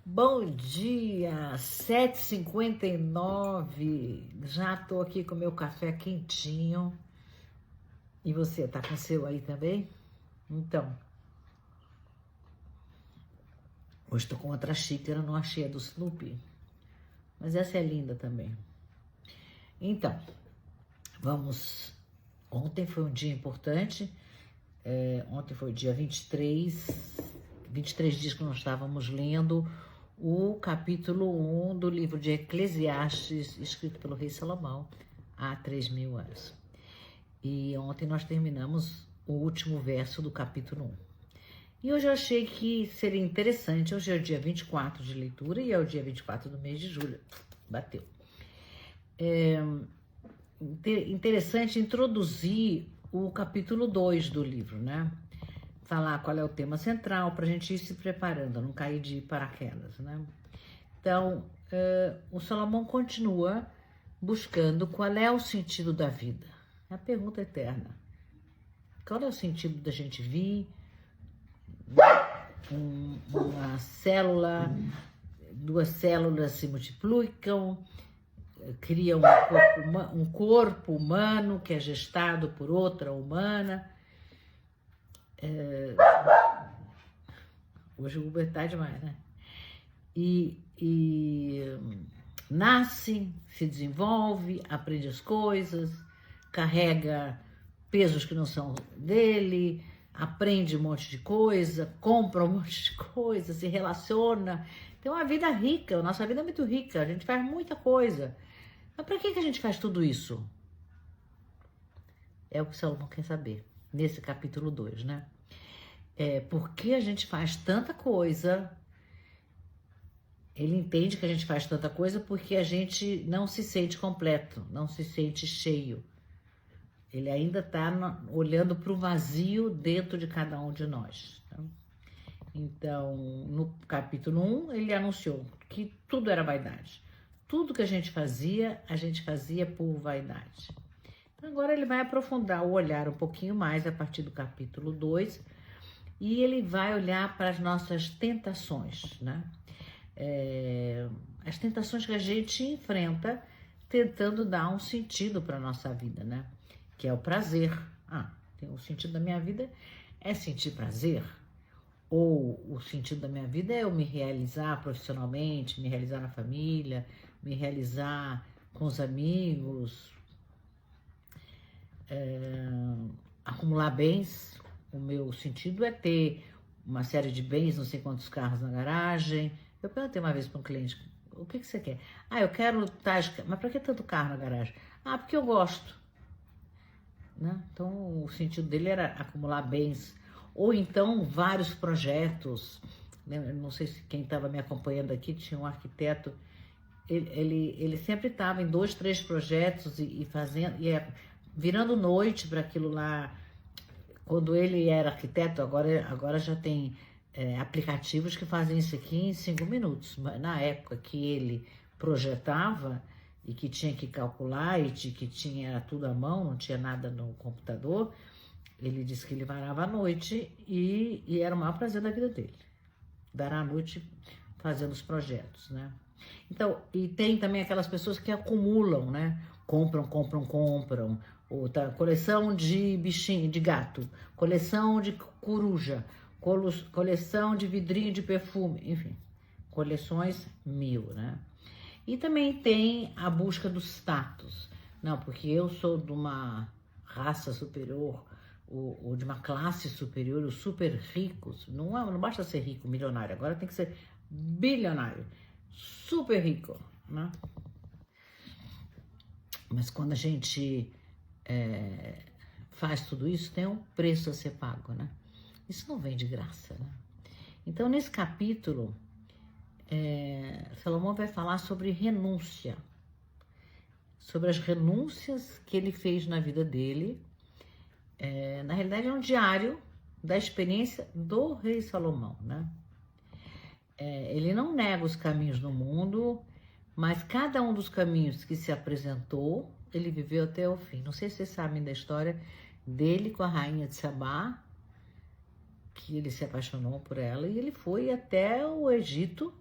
Bom dia, 7h59. Já estou aqui com meu café quentinho. E você, tá com o seu aí também? Então, hoje estou com outra xícara, não achei a do Snoopy. Mas essa é linda também. Então, vamos... Ontem foi um dia importante. Ontem foi o dia 23 dias que nós estávamos lendo o capítulo 1 do livro de Eclesiastes, escrito pelo rei Salomão, há 3.000 anos. E ontem nós terminamos o último verso do capítulo 1. E hoje eu achei que seria interessante, hoje é o dia 24 de leitura e é o dia 24 do mês de julho. Bateu. Interessante introduzir o capítulo 2 do livro, né? Falar qual é o tema central para a gente ir se preparando, não cair de paraquedas, né? Então, o Salomão continua buscando qual é o sentido da vida. É a pergunta eterna. Qual é o sentido da gente vir? Uma célula, duas células se multiplicam, criam um corpo humano que é gestado por outra humana. Hoje o Uber tá demais, né? E nasce, se desenvolve, aprende as coisas, carrega pesos que não são dele, aprende um monte de coisa, compra um monte de coisa, se relaciona. Tem uma vida rica, a nossa vida é muito rica, a gente faz muita coisa. Mas para que a gente faz tudo isso? É o que Salomão quer saber, nesse capítulo 2, né? Por que a gente faz tanta coisa? Ele entende que a gente faz tanta coisa porque a gente não se sente completo, não se sente cheio. Ele ainda está olhando para o vazio dentro de cada um de nós. Tá? Então, no capítulo 1, ele anunciou que tudo era vaidade. Tudo que a gente fazia por vaidade. Então, agora ele vai aprofundar o olhar um pouquinho mais a partir do capítulo 2 e ele vai olhar para as nossas tentações, né? As tentações que a gente enfrenta tentando dar um sentido para a nossa vida, né? Que é o prazer. O sentido da minha vida é sentir prazer? Ou o sentido da minha vida é eu me realizar profissionalmente, me realizar na família, me realizar com os amigos, acumular bens? O meu sentido é ter uma série de bens, não sei quantos carros na garagem. Eu perguntei uma vez para um cliente, o que você quer? Eu quero tais... Mas para que tanto carro na garagem? Porque eu gosto. Né? Então, o sentido dele era acumular bens. Ou então, vários projetos. Não sei se quem estava me acompanhando aqui, tinha um arquiteto. Ele sempre estava em 2, 3 projetos e fazendo... virando noite para aquilo lá. Quando ele era arquiteto, agora já tem aplicativos que fazem isso aqui em 5 minutos. Mas na época que ele projetava e que tinha que calcular e que tinha tudo à mão, não tinha nada no computador, ele disse que ele varava à noite e era o maior prazer da vida dele. Varar à noite fazendo os projetos, né? Então, e tem também aquelas pessoas que acumulam, né? Compram. Outra, coleção de bichinho, de gato, coleção de coruja, coleção de vidrinho de perfume, enfim, coleções 1000, né? E também tem a busca do status. Não, porque eu sou de uma raça superior ou de uma classe superior, os super ricos. Não basta ser rico, milionário, agora tem que ser bilionário, super rico, né? Mas quando a gente faz tudo isso, tem um preço a ser pago, né? Isso não vem de graça, né? Então, nesse capítulo, Salomão vai falar sobre renúncia, sobre as renúncias que ele fez na vida dele. Na realidade, é um diário da experiência do rei Salomão, né? Ele não nega os caminhos no mundo, mas cada um dos caminhos que se apresentou, ele viveu até o fim. Não sei se vocês sabem da história dele com a rainha de Sabá, que ele se apaixonou por ela e ele foi até o Egito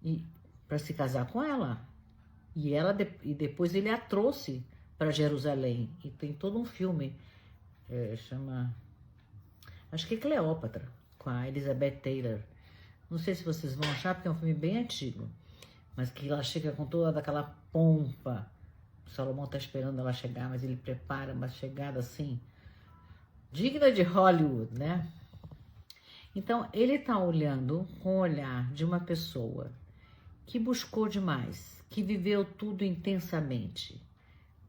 e para se casar com ela. E depois ele a trouxe para Jerusalém. E tem todo um filme, chama, acho que é Cleópatra, com a Elizabeth Taylor. Não sei se vocês vão achar, porque é um filme bem antigo, mas que ela chega com toda aquela pompa. Salomão está esperando ela chegar, mas ele prepara uma chegada assim, digna de Hollywood, né? Então, ele está olhando com o olhar de uma pessoa que buscou demais, que viveu tudo intensamente,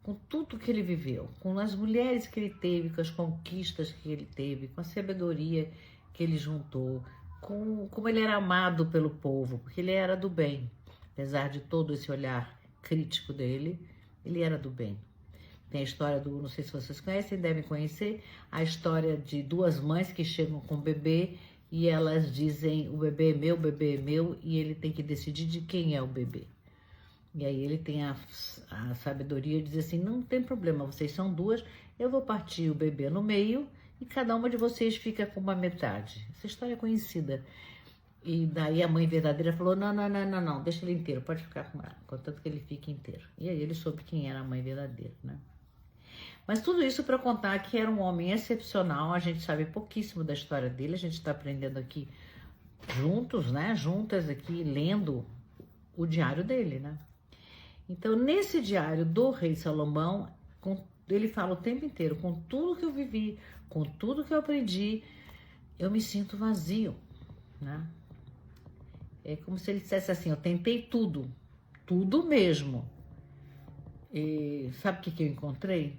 com tudo que ele viveu, com as mulheres que ele teve, com as conquistas que ele teve, com a sabedoria que ele juntou, com como ele era amado pelo povo, porque ele era do bem. Apesar de todo esse olhar crítico dele, ele era do bem. Tem a história do, não sei se vocês conhecem, devem conhecer, a história de duas mães que chegam com o bebê e elas dizem, o bebê é meu, e ele tem que decidir de quem é o bebê. E aí ele tem a sabedoria de dizer assim, não tem problema, vocês são duas, eu vou partir o bebê no meio e cada uma de vocês fica com uma metade. Essa história é conhecida. E daí a mãe verdadeira falou, não, deixa ele inteiro, pode ficar com ela, contanto que ele fique inteiro. E aí ele soube quem era a mãe verdadeira, né? Mas tudo isso para contar que era um homem excepcional, a gente sabe pouquíssimo da história dele, a gente está aprendendo aqui juntos, né? Juntas aqui, lendo o diário dele, né? Então, nesse diário do rei Salomão, ele fala o tempo inteiro, com tudo que eu vivi, com tudo que eu aprendi, eu me sinto vazio, né? É como se ele dissesse assim, eu tentei tudo, tudo mesmo. E sabe o que eu encontrei?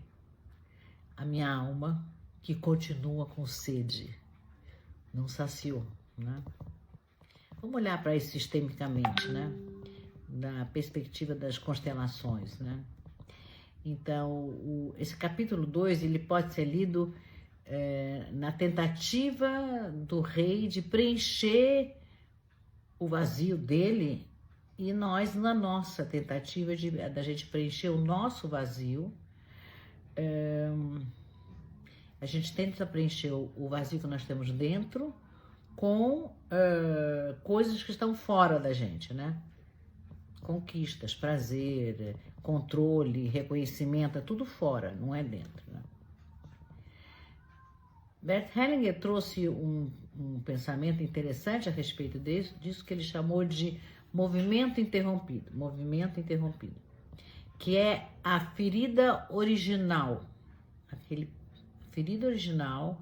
A minha alma que continua com sede, não saciou, né? Vamos olhar para isso sistemicamente, né? Da perspectiva das constelações, né? Então, esse capítulo 2, ele pode ser lido na tentativa do rei de preencher o vazio dele e nós na nossa tentativa da gente preencher o nosso vazio. A gente tenta preencher o vazio que nós temos dentro com coisas que estão fora da gente, né? Conquistas, prazer, controle, reconhecimento, é tudo fora, não é dentro, né? Bert Hellinger trouxe um pensamento interessante a respeito disso que ele chamou de movimento interrompido, que é a ferida original, aquele ferida original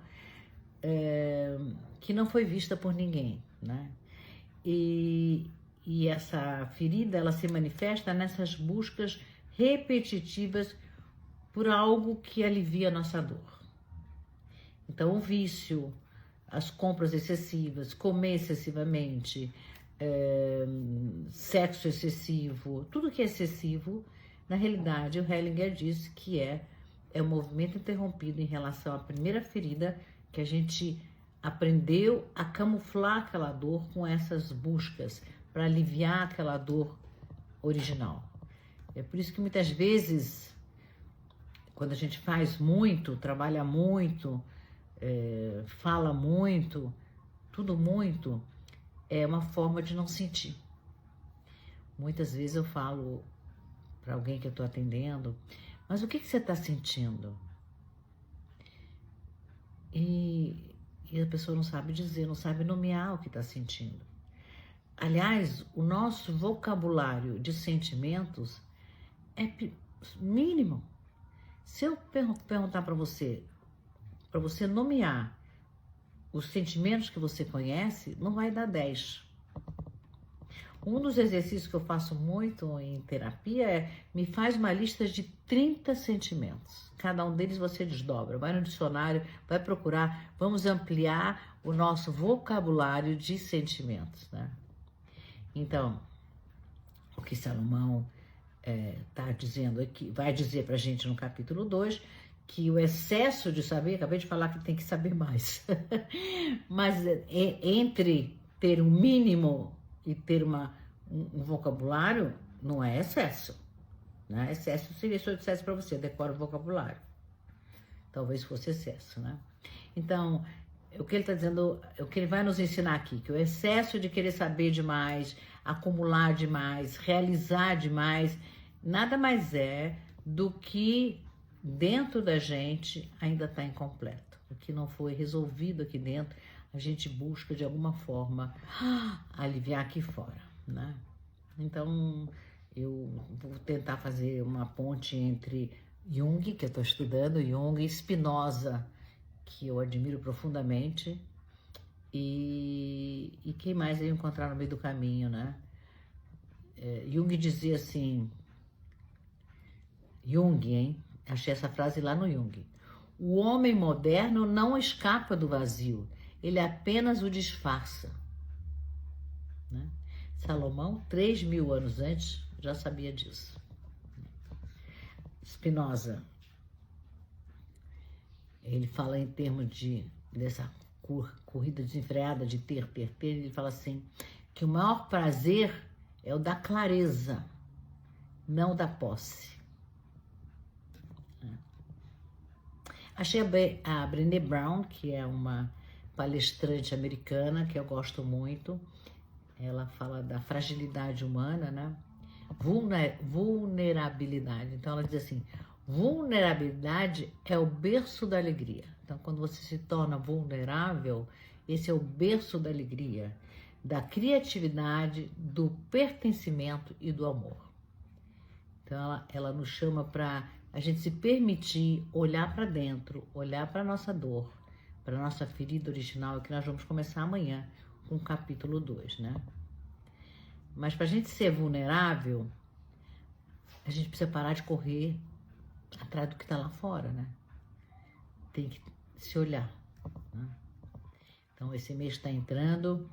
que não foi vista por ninguém, né? E essa ferida, ela se manifesta nessas buscas repetitivas por algo que alivia a nossa dor. Então, o vício, as compras excessivas, comer excessivamente, sexo excessivo, tudo que é excessivo, na realidade, o Hellinger diz que é um movimento interrompido em relação à primeira ferida que a gente aprendeu a camuflar aquela dor com essas buscas para aliviar aquela dor original. É por isso que muitas vezes, quando a gente faz muito, trabalha muito, fala muito, tudo muito, é uma forma de não sentir. Muitas vezes eu falo para alguém que eu estou atendendo, mas o que você está sentindo? E a pessoa não sabe dizer, não sabe nomear o que está sentindo. Aliás, o nosso vocabulário de sentimentos é mínimo. Se eu perguntar para você nomear os sentimentos que você conhece, não vai dar 10. Um dos exercícios que eu faço muito em terapia é me faz uma lista de 30 sentimentos. Cada um deles você desdobra, vai no dicionário, vai procurar, vamos ampliar o nosso vocabulário de sentimentos, né? Então, o que Salomão está dizendo aqui, vai dizer para a gente no capítulo 2, que o excesso de saber, acabei de falar que tem que saber mais, mas entre ter um mínimo e ter um vocabulário, não é excesso, né? Excesso seria se eu dissesse para você, decora o vocabulário, talvez fosse excesso, né? Então, o que ele está dizendo, o que ele vai nos ensinar aqui, que o excesso de querer saber demais, acumular demais, realizar demais, nada mais é do que dentro da gente ainda está incompleto. O que não foi resolvido aqui dentro, a gente busca de alguma forma aliviar aqui fora, né? Então, eu vou tentar fazer uma ponte entre Jung, que eu estou estudando, Jung, e Spinoza, que eu admiro profundamente, e quem mais eu encontrar no meio do caminho, né? Jung dizia assim, Jung, hein? Achei essa frase lá no Jung. O homem moderno não escapa do vazio, ele apenas o disfarça. Né? Salomão, 3.000 anos antes, já sabia disso. Spinoza, ele fala em termos dessa corrida desenfreada de ter, ele fala assim, que o maior prazer é o da clareza, não da posse. Achei a Brené Brown, que é uma palestrante americana, que eu gosto muito. Ela fala da fragilidade humana, né? Vulnerabilidade. Então ela diz assim, vulnerabilidade é o berço da alegria. Então quando você se torna vulnerável, esse é o berço da alegria, da criatividade, do pertencimento e do amor. Então ela nos chama para a gente se permitir olhar para dentro, olhar para a nossa dor, para a nossa ferida original, que nós vamos começar amanhã com o capítulo 2, né? Mas para a gente ser vulnerável, a gente precisa parar de correr atrás do que está lá fora, né? Tem que se olhar. Né? Então esse mês está entrando,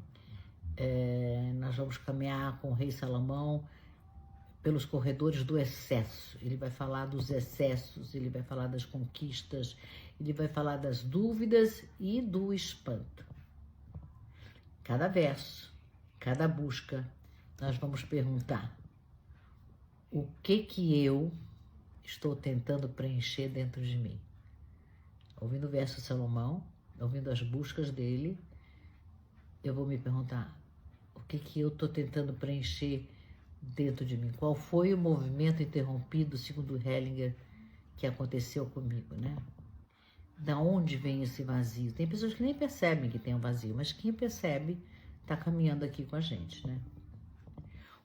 nós vamos caminhar com o rei Salomão pelos corredores do excesso. Ele vai falar dos excessos, ele vai falar das conquistas, ele vai falar das dúvidas e do espanto. Cada verso, cada busca, nós vamos perguntar o que eu estou tentando preencher dentro de mim. Ouvindo o verso de Salomão, ouvindo as buscas dele, eu vou me perguntar o que eu estou tentando preencher dentro de mim. Qual foi o movimento interrompido, segundo Hellinger, que aconteceu comigo, né? Da onde vem esse vazio? Tem pessoas que nem percebem que tem um vazio, mas quem percebe está caminhando aqui com a gente, né?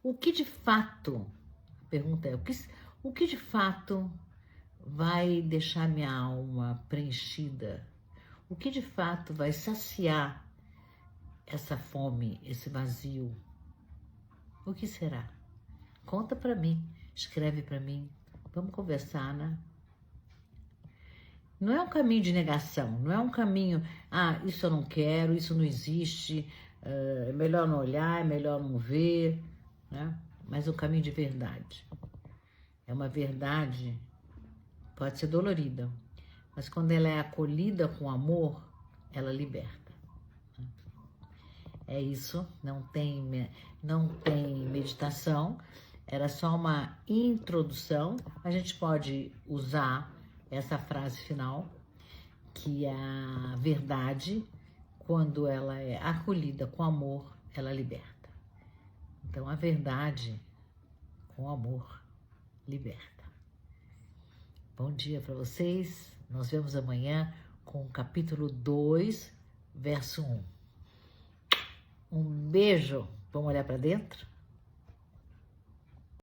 O que de fato, a pergunta é, o que de fato vai deixar minha alma preenchida? O que de fato vai saciar essa fome, esse vazio? O que será? Conta para mim, escreve para mim, vamos conversar, né? Não é um caminho de negação, não é um caminho, isso eu não quero, isso não existe, é melhor não olhar, é melhor não ver, né? Mas um caminho de verdade. É uma verdade, pode ser dolorida, mas quando ela é acolhida com amor, ela liberta. É isso, não tem meditação, era só uma introdução. A gente pode usar essa frase final, que a verdade, quando ela é acolhida com amor, ela liberta. Então, a verdade com amor liberta. Bom dia para vocês. Nós vemos amanhã com o capítulo 2, verso 1. Um beijo. Vamos olhar para dentro?